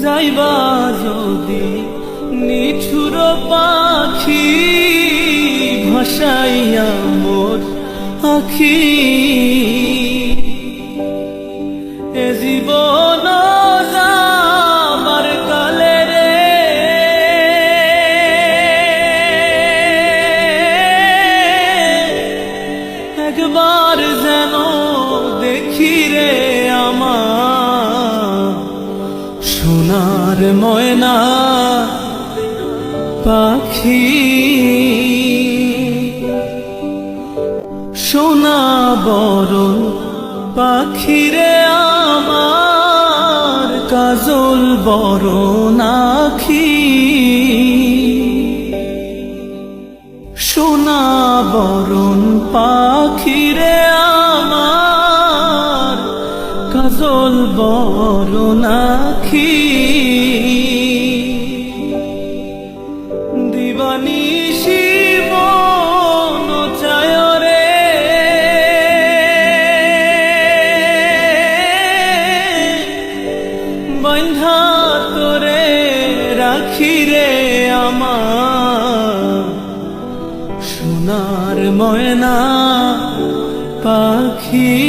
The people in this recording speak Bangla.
যাইবা যদি নিঠুর পাখি ভাসাইয়া মোর আখি, এ জীবন যাবার কালে রে একবার যেন দেখি রে আমার সোনার ময়না পাখি। সোনা বরণ পাখি রে আমার কাজল বরণ আখি। সোনা বরণ পাখি রে আমার কাজল বরণ আখি। দিবানিশি মন চায় রে বন্ধা তোরে রাখি রে আমার সোনার ময়না পাখি।